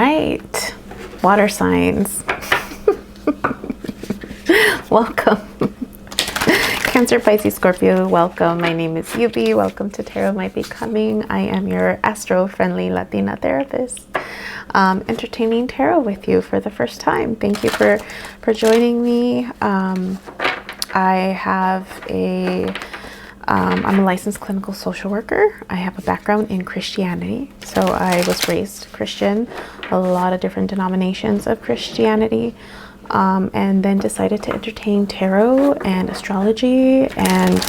right, water signs. Welcome. Cancer, Pisces, Scorpio, welcome. My name is Yubi. Welcome to Tarot My Becoming. I am your astro-friendly Latina therapist, entertaining tarot with you for the first time. Thank you for joining me. I'm a licensed clinical social worker. I have a background in Christianity. So I was raised Christian, a lot of different denominations of Christianity. And then decided to entertain tarot and astrology, and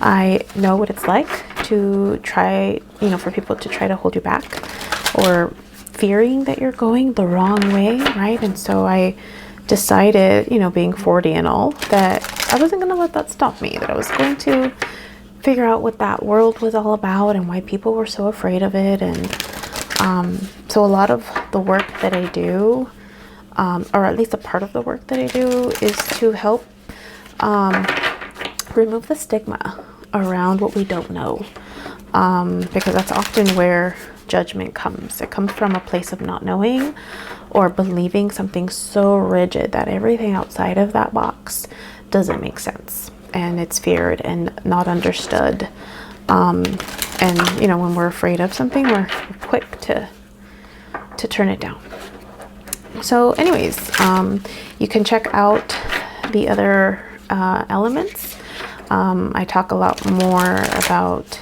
I know what it's like to try, for people to try to hold you back or fearing that you're going the wrong way, right? And so I decided, being 40 and all, that I wasn't going to let that stop me, that I was going to figure out what that world was all about and why people were so afraid of it. And so a lot of the work that I do, or at least a part of the work that I do, is to help remove the stigma around what we don't know, because that's often where judgment comes. It comes from a place of not knowing or believing something so rigid that everything outside of that box doesn't make sense, and it's feared and not understood. And when we're afraid of something, we're quick to turn it down. So anyways, you can check out the other elements. I talk a lot more about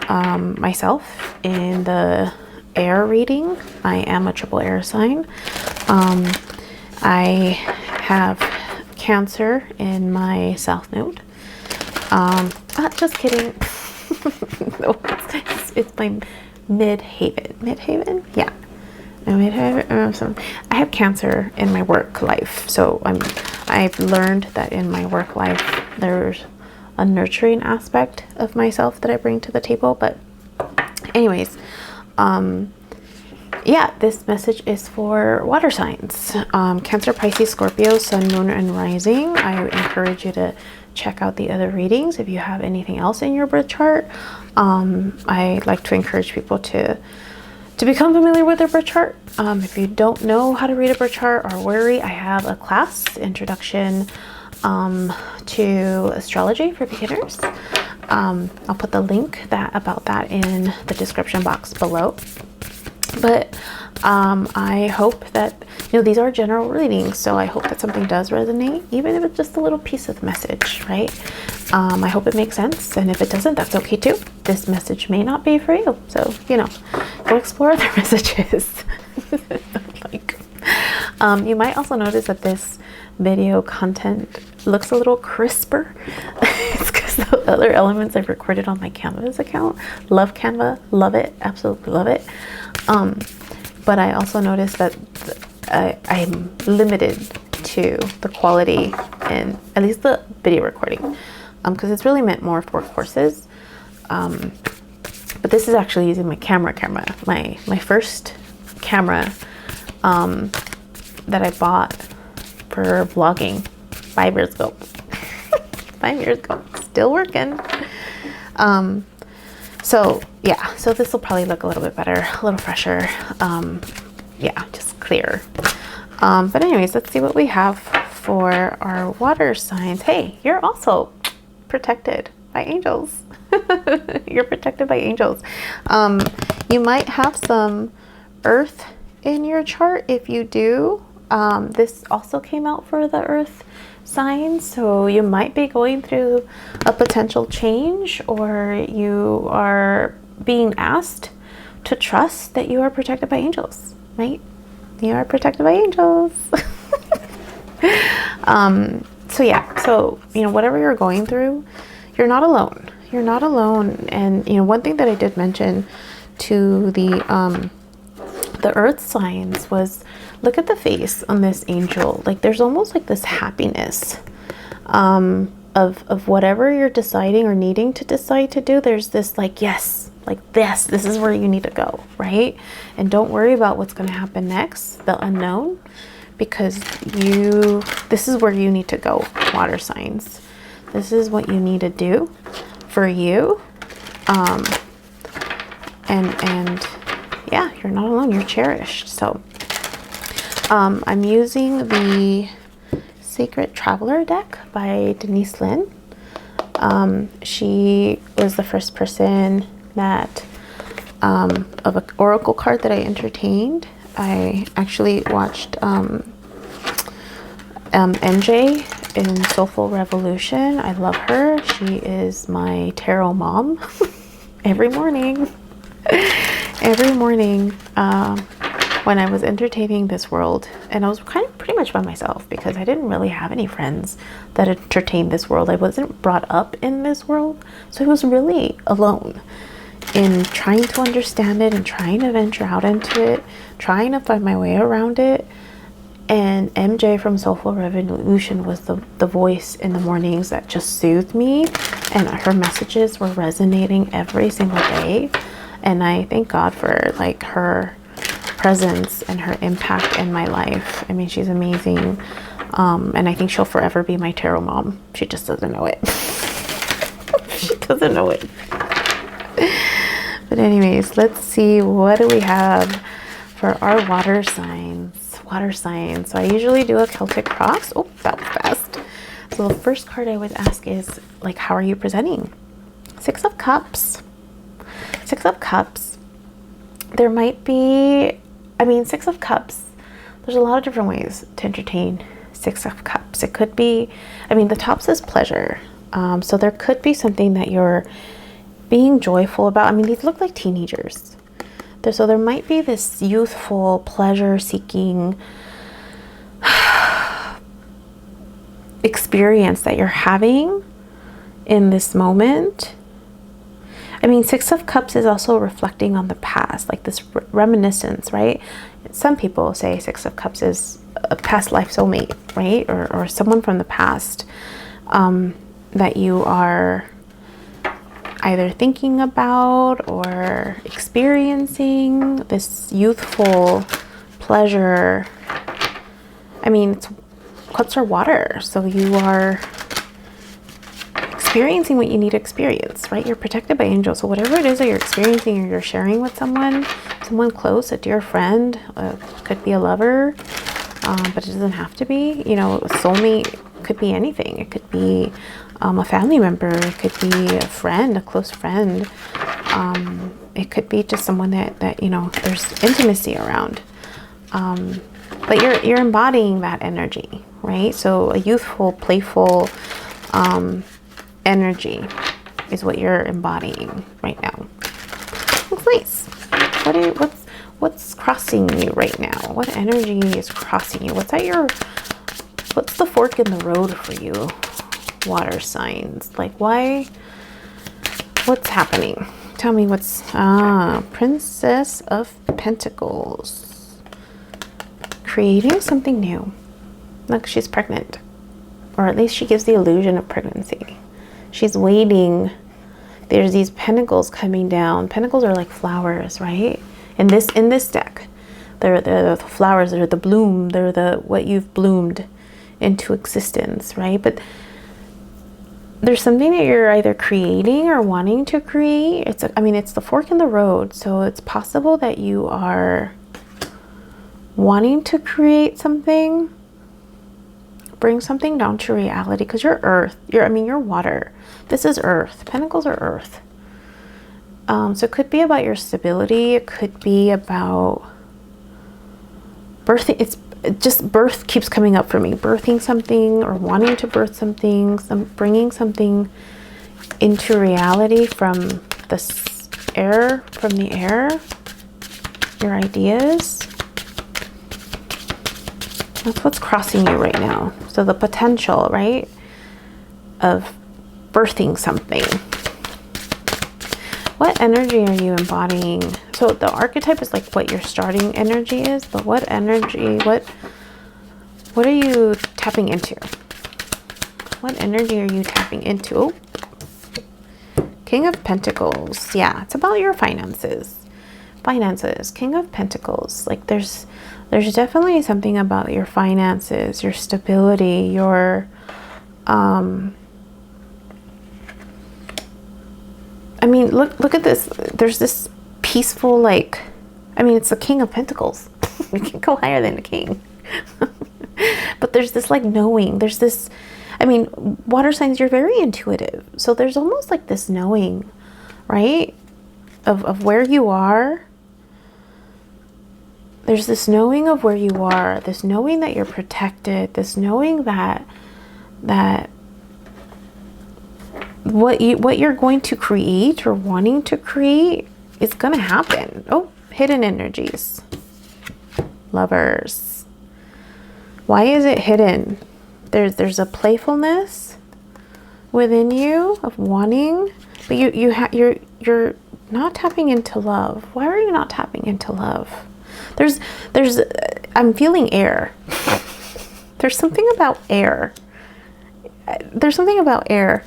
myself in the air reading. I am a triple air sign. I have Cancer in my south node. Just kidding. No, it's my midhaven. Midhaven? Yeah. I have Cancer in my work life, so I've learned that in my work life there's a nurturing aspect of myself that I bring to the table. But anyways, this message is for water signs, Cancer, Pisces, Scorpio, Sun, Moon, and Rising. I encourage you to check out the other readings if you have anything else in your birth chart. I like to encourage people to become familiar with their birth chart. If you don't know how to read a birth chart or worry, I have a class, Introduction to Astrology for Beginners. I'll put the link about that in the description box below. But I hope that, these are general readings, so I hope that something does resonate, even if it's just a little piece of the message, right? I hope it makes sense, and if it doesn't, that's okay too. This message may not be for you, so, go explore other messages. You might also notice that this video content looks a little crisper. It's because the other elements I've recorded on my Canvas account. Love Canva, love it, absolutely love it. But I also noticed that I'm limited to the quality in at least the video recording, because it's really meant more for courses. But this is actually using my camera, my first camera that I bought for vlogging 5 years ago. 5 years ago, still working. So this will probably look a little bit better, a little fresher. Just clear. But anyways, let's see what we have for our water signs. Hey, you're also protected by angels. You're protected by angels. You might have some earth in your chart. If you do, this also came out for the earth signs, so you might be going through a potential change, or you are being asked to trust that you are protected by angels, right? You are protected by angels. So whatever you're going through, you're not alone. You're not alone. And one thing that I did mention to the earth signs was, look at the face on this angel. Like, there's almost like this happiness of whatever you're deciding or needing to decide to do. There's this like, yes, like this is where you need to go, right? And don't worry about what's going to happen next, the unknown, because this is where you need to go, water signs. This is what you need to do for you. And yeah, you're not alone, you're cherished. So I'm using the Sacred Traveler deck by Denise Lin. She was the first person that of an oracle card that I entertained. I actually watched MJ in Soulful Revolution. I love her. She is my tarot mom. Every morning. Every morning when I was entertaining this world, and I was kind of pretty much by myself because I didn't really have any friends that entertained this world. I wasn't brought up in this world, so I was really alone in trying to understand it and trying to venture out into it, trying to find my way around it. And MJ from Soulful Revolution was the voice in the mornings that just soothed me, and her messages were resonating every single day. And I thank God for like her presence and her impact in my life. I mean, she's amazing. And I think she'll forever be my tarot mom. She just doesn't know it. She doesn't know it. But anyways, let's see, what do we have for our water signs? Water signs. So I usually do a Celtic cross. Oh, that was fast. So the first card I would ask is, like, how are you presenting? Six of Cups. Six of Cups. There might be, I mean, Six of Cups, there's a lot of different ways to entertain Six of Cups. It could be, I mean, the top says pleasure. So there could be something that you're being joyful about. I mean, these look like teenagers. So there might be this youthful, pleasure-seeking experience that you're having in this moment. I mean, Six of Cups is also reflecting on the past, like this reminiscence, right? Some people say Six of Cups is a past life soulmate, right? Or someone from the past that you are either thinking about or experiencing this youthful pleasure. I mean, cups are water, so you are experiencing what you need to experience, right? You're protected by angels. So whatever it is that you're experiencing or you're sharing with someone close, a dear friend, could be a lover, but it doesn't have to be. You know, a soulmate could be anything. It could be a family member. It could be a friend, a close friend. It could be just someone that you know, there's intimacy around. But you're embodying that energy, right? So a youthful, playful energy is what you're embodying right now. Looks nice. What's crossing you right now? What energy is crossing you? What's the fork in the road for you, water signs? Like, why? What's happening? Tell me what's Princess of Pentacles. Creating something new. Look, she's pregnant. Or at least she gives the illusion of pregnancy. She's waiting. There's these pentacles coming down. Pentacles are like flowers, right? In this deck, they're the flowers. They're the bloom. They're the what you've bloomed into existence, right? But there's something that you're either creating or wanting to create. It's the fork in the road. So it's possible that you are wanting to create something, bring something down to reality, because you're earth. You're water. This is earth. Pentacles are earth. So it could be about your stability. It could be about birthing. It's just birth keeps coming up for me. Birthing something or wanting to birth something, bringing something into reality from the air, your ideas. That's what's crossing you right now. So the potential, right, of birthing something. What energy are you embodying? So the archetype is like what your starting energy is, but what energy, what are you tapping into? What energy are you tapping into? Oh. King of Pentacles. Yeah, it's about your finances. Finances. King of Pentacles. Like there's definitely something about your finances, your stability, your I mean, look at this. There's this peaceful, like, I mean, it's the King of Pentacles. You can't go higher than the King. But there's this like knowing, there's this, I mean, water signs, you're very intuitive. So there's almost like this knowing, right? Of where you are. There's this knowing of where you are, this knowing that you're protected, this knowing that what you're going to create or wanting to create is going to happen. Oh, hidden energies. Lovers. Why is it hidden? There's a playfulness within you of wanting, but you're not tapping into love. Why are you not tapping into love? I'm feeling air. There's something about air. There's something about air.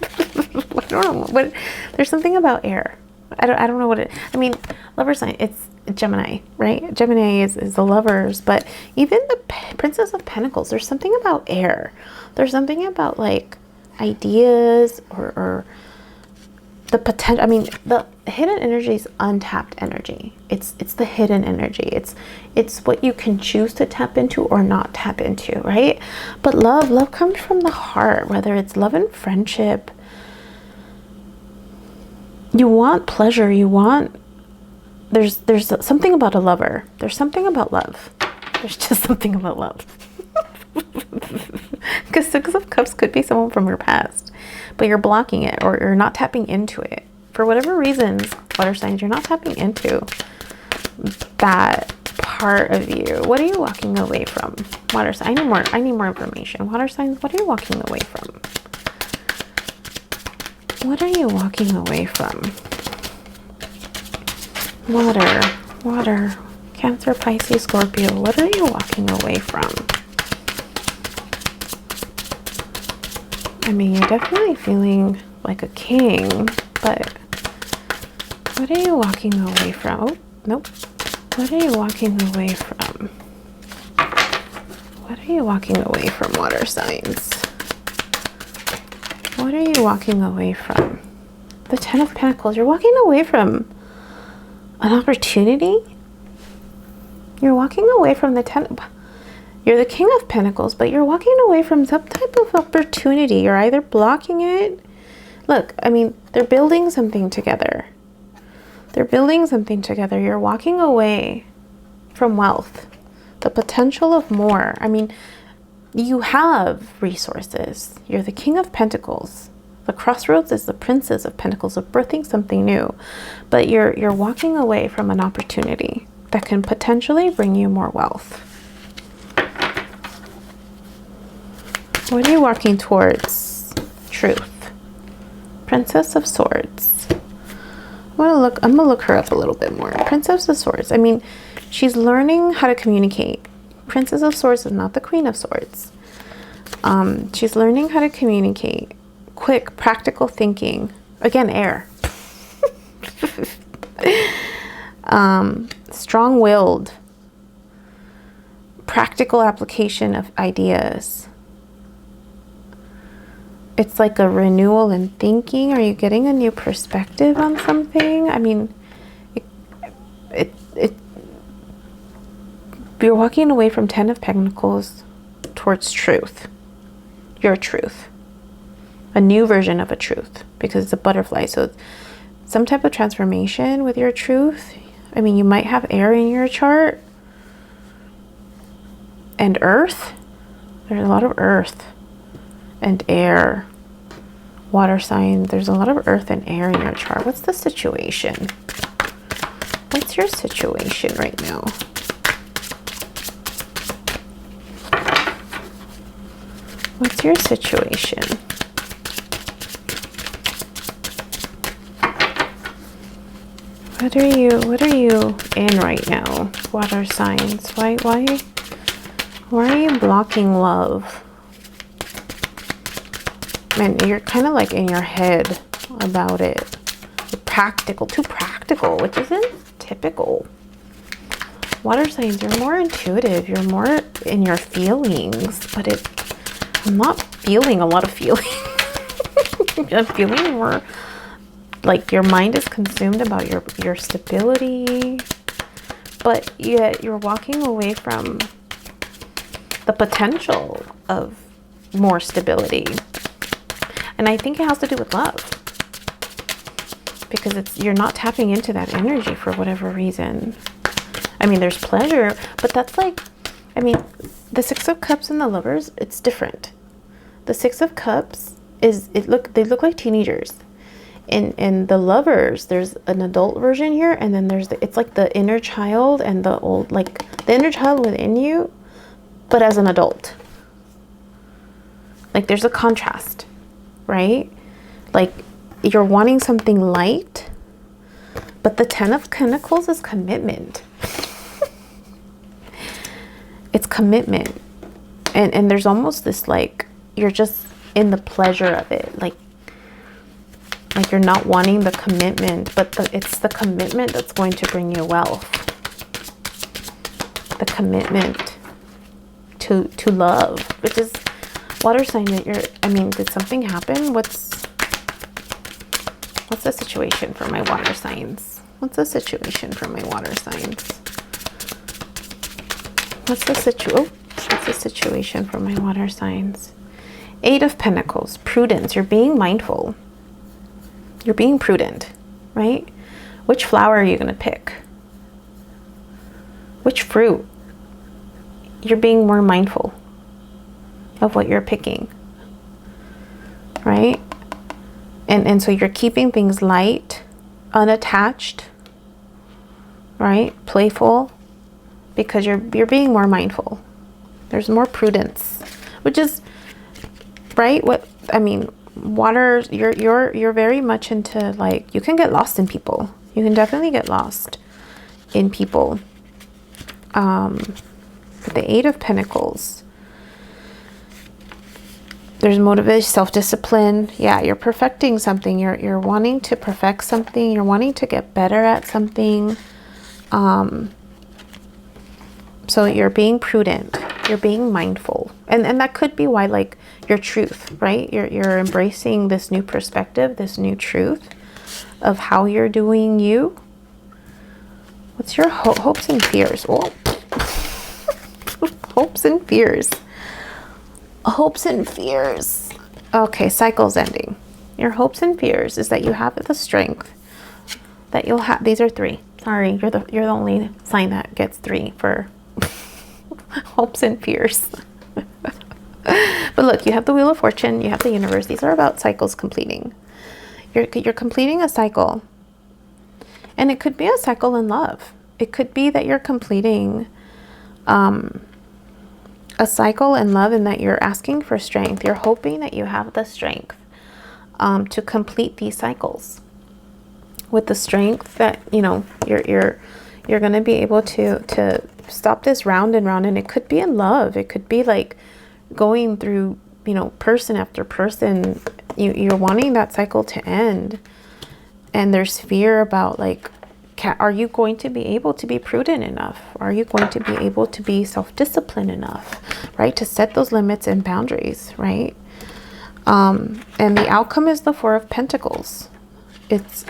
I don't know what. There's something about air. I don't know what it. I mean, lover sign. It's Gemini, right? Gemini is the lovers, but even the Princess of Pentacles. There's something about air. There's something about like ideas or the potential. I mean, the hidden energy is untapped energy. It's the hidden energy. It's what you can choose to tap into or not tap into, right? But love comes from the heart, whether it's love and friendship. You want pleasure, there's something about a lover. There's something about love. There's just something about love. Because Six of Cups could be someone from your past, but you're blocking it or you're not tapping into it. For whatever reasons, water signs, you're not tapping into that part of you. What are you walking away from? Water signs, I need more information. Water signs, what are you walking away from? What are you walking away from? Water, Cancer, Pisces, Scorpio. What are you walking away from? I mean, you're definitely feeling like a king, but what are you walking away from? Oh, nope. What are you walking away from? What are you walking away from, water signs? What are you walking away from? The Ten of Pentacles. You're walking away from an opportunity. You're walking away from the Ten. You're the King of Pentacles, but you're walking away from some type of opportunity. You're either blocking it. Look, I mean, they're building something together. They're building something together. You're walking away from wealth, the potential of more. I mean, you have resources. You're the King of Pentacles. The crossroads is the Princess of Pentacles, of birthing something new. But you're walking away from an opportunity that can potentially bring you more wealth. What are you walking towards? Truth. Princess of Swords. I'm gonna look her up a little bit more. Princess of Swords. I mean, she's learning how to communicate. Princess of Swords is not the Queen of Swords. She's learning how to communicate. Quick, practical thinking. Again, air. Strong-willed. Practical application of ideas. It's like a renewal in thinking. Are you getting a new perspective on something? I mean, you're walking away from Ten of Pentacles towards truth. Your truth. A new version of a truth, because it's a butterfly. So some type of transformation with your truth. I mean, you might have air in your chart. And earth. There's a lot of earth and air. Water sign. There's a lot of earth and air in your chart. What's the situation? What's your situation right now? What's your situation? What are you in right now? Water signs. Why are you blocking love? Man, you're kind of like in your head about it. You're practical, too practical, which isn't typical. Water signs, you're more intuitive. You're more in your feelings, but I'm not feeling a lot of feeling. I'm feeling more like your mind is consumed about your stability, but yet you're walking away from the potential of more stability. And I think it has to do with love, because you're not tapping into that energy for whatever reason. I mean, there's pleasure, but that's like, I mean, the Six of Cups and the Lovers, it's different. The Six of Cups they look like teenagers. In the Lovers, there's an adult version here, and then it's like the inner child and the old, like the inner child within you, but as an adult. Like there's a contrast, right? Like you're wanting something light, but the Ten of Pentacles is commitment. It's commitment. And there's almost this, like, you're just in the pleasure of it. Like you're not wanting the commitment, but it's the commitment that's going to bring you wealth. The commitment to love, which is water sign that I mean, did something happen? What's the situation for my water signs? What's the situation for my water signs? What's the situation for my water signs? Eight of Pentacles, prudence. You're being mindful. You're being prudent, right? Which flower are you going to pick? Which fruit? You're being more mindful of what you're picking, right? And so you're keeping things light, unattached, right? Playful, because you're being more mindful. There's more prudence, which is, right? What I mean, water, you're very much into, like, you can get lost in people. You can definitely get lost in people. With the Eight of Pentacles, there's motivation, self-discipline. Yeah, you're perfecting something. You're wanting to perfect something. You're wanting to get better at something. So you're being prudent. You're being mindful. And that could be why, like, your truth, right? You're embracing this new perspective, this new truth of how you're doing you. What's your hopes and fears? Oh. Hopes and fears. Hopes and fears. Okay, cycle's ending. Your hopes and fears is that you have the strength that you'll have. These are three. Sorry, you're the only sign that gets three for hopes and fears. But look, you have the Wheel of Fortune, you have the universe. These are about cycles completing. You're completing a cycle. And it could be a cycle in love. It could be that you're completing a cycle in love, and that you're asking for strength. You're hoping that you have the strength to complete these cycles. With the strength that, you know, you're going to be able to stop this round and round. And it could be in love. It could be like going through, you know, person after person. You're wanting that cycle to end. And there's fear about, like, are you going to be able to be prudent enough? Are you going to be able to be self-disciplined enough, right? To set those limits and boundaries, right? And the outcome is the Four of Pentacles. It's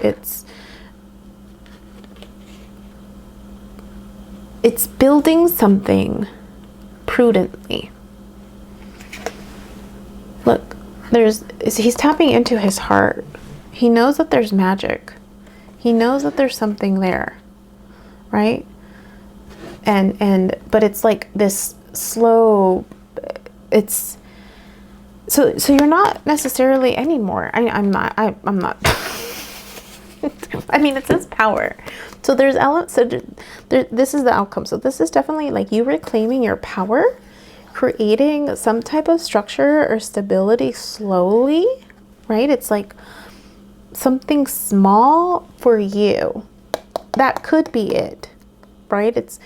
building something prudently. Look, he's tapping into his heart. He knows that there's magic. He knows that there's something there, right? But it's like this slow, it's so you're not necessarily anymore. I'm not I mean, it says power. So there's this is the outcome. So this is definitely like you reclaiming your power, creating some type of structure or stability slowly, right? It's like something small for you. That could be it, right? It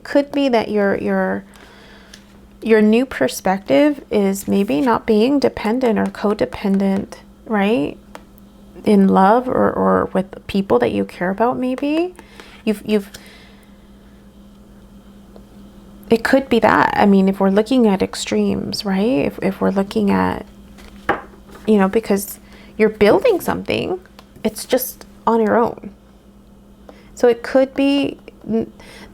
could be that your new perspective is maybe not being dependent or codependent, right? In love or with people that you care about. Maybe it could be that. I mean, if we're looking at extremes, right? If we're looking at, you know, because you're building something, it's just on your own. So it could be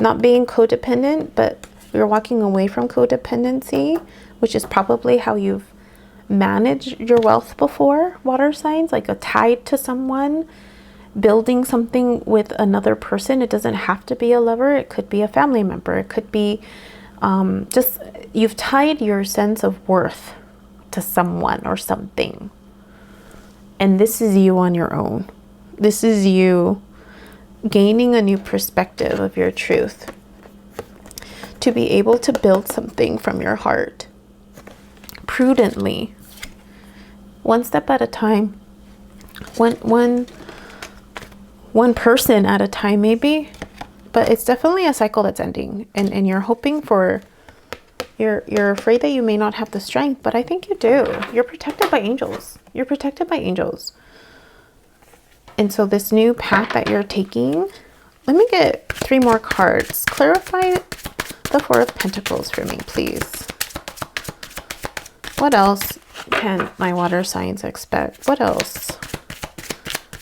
not being codependent, but You're walking away from codependency, which is probably how you've managed your wealth before, water signs, like a tied to someone, building something with another person. It doesn't have to be a lover. It could be a family member. It could be just you've tied your sense of worth to someone or something. And this is you on your own. This is you gaining a new perspective of your truth, to be able to build something from your heart prudently, one step at a time, one person at a time maybe. But it's definitely a cycle that's ending, and you're hoping for, you're afraid that you may not have the strength, but I think you do. You're protected by angels. You're protected by angels. And so this new path that you're taking, let me get 3 more cards. Clarify the 4 of Pentacles for me, please. What else can my water signs expect? What else?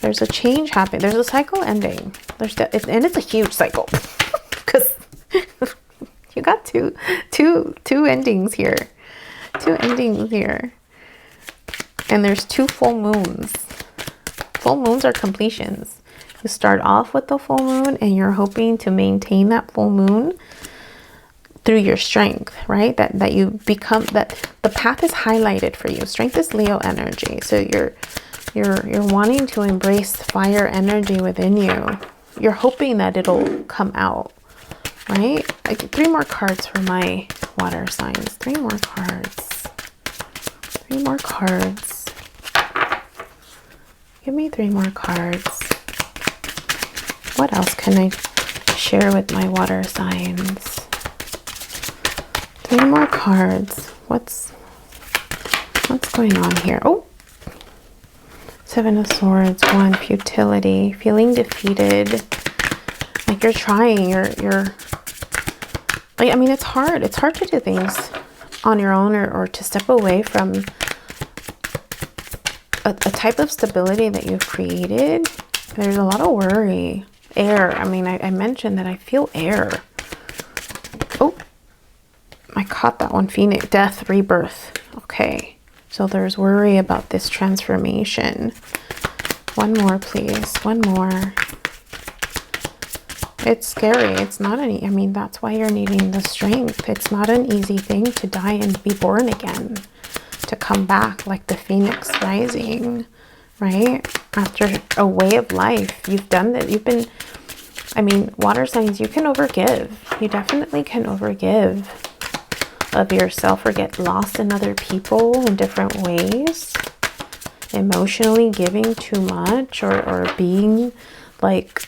There's a change happening. There's a cycle ending. And it's a huge cycle because you got two endings here. 2 endings here. And there's 2 full moons. Full moons are completions. You start off with the full moon and you're hoping to maintain that full moon through your strength, right? That you become, that the path is highlighted for you. Strength is Leo energy. So you're wanting to embrace fire energy within you. You're hoping that it'll come out, right? I get 3 more cards for my water signs. 3 more cards. 3 more cards. Give me 3 more cards. What else can I share with my water signs? 3 more cards. What's going on here? Oh, 7 of Swords. 1, futility, feeling defeated. Like you're trying. You're. Like, I mean, it's hard. It's hard to do things on your own, or to step away from a type of stability that you've created. There's a lot of worry. Air. I mean, I mentioned that I feel air. Oh, I caught that one. Phoenix. Death, rebirth. Okay. So there's worry about this transformation. 1 more, please. 1 more. It's scary. It's not any, I mean, that's why you're needing the strength. It's not an easy thing to die and be born again. To come back like the phoenix rising, right? After a way of life. You've done that. You've been, I mean, water signs, you can overgive. You definitely can overgive of yourself, or get lost in other people in different ways. Emotionally giving too much, or being like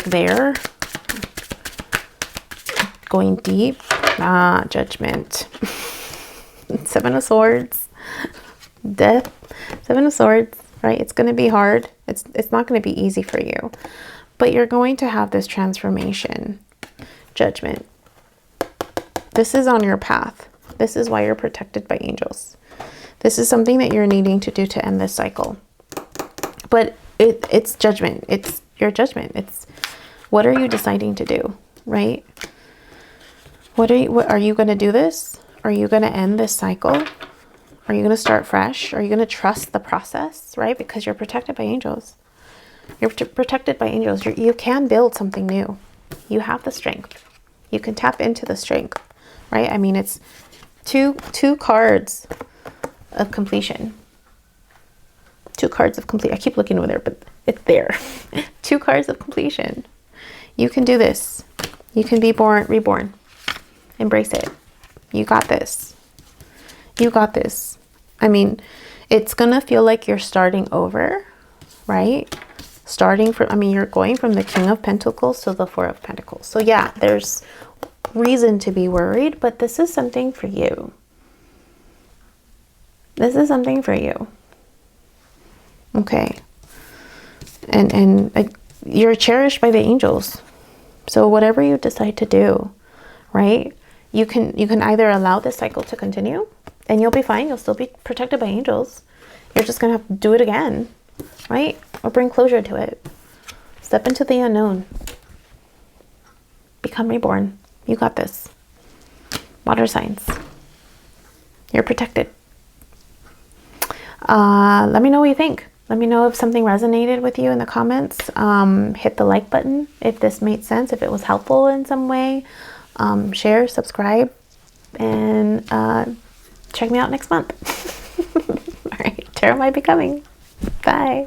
there. Going deep. Judgment. 7 of Swords, Death, 7 of Swords, right? It's going to be hard. It's not going to be easy for you, but you're going to have this transformation. Judgment. This is on your path. This is why you're protected by angels. This is something that you're needing to do to end this cycle. But it's judgment. It's your judgment. It's, what are you deciding to do, right? What are you going to do this? Are you going to end this cycle? Are you going to start fresh? Are you going to trust the process, right? Because you're protected by angels. You're protected by angels. You can build something new. You have the strength. You can tap into the strength, right? I mean, it's two cards of completion. 2 cards of complete. I keep looking over there, but it's there. 2 cards of completion. You can do this. You can be reborn. Embrace it. You got this. You got this. I mean, it's gonna feel like you're starting over, right? Starting from, I mean, you're going from the King of Pentacles to the 4 of Pentacles. So yeah, there's reason to be worried, but this is something for you. This is something for you. Okay. And like, you're cherished by the angels. So whatever you decide to do, right? You can either allow this cycle to continue and you'll be fine. You'll still be protected by angels. You're just going to have to do it again, right? Or bring closure to it. Step into the unknown. Become reborn. You got this. Water signs. You're protected. Let me know what you think. Let me know if something resonated with you in the comments. Hit the like button if this made sense, if it was helpful in some way. Share, subscribe, and check me out next month. All right, tarot might be coming. Bye.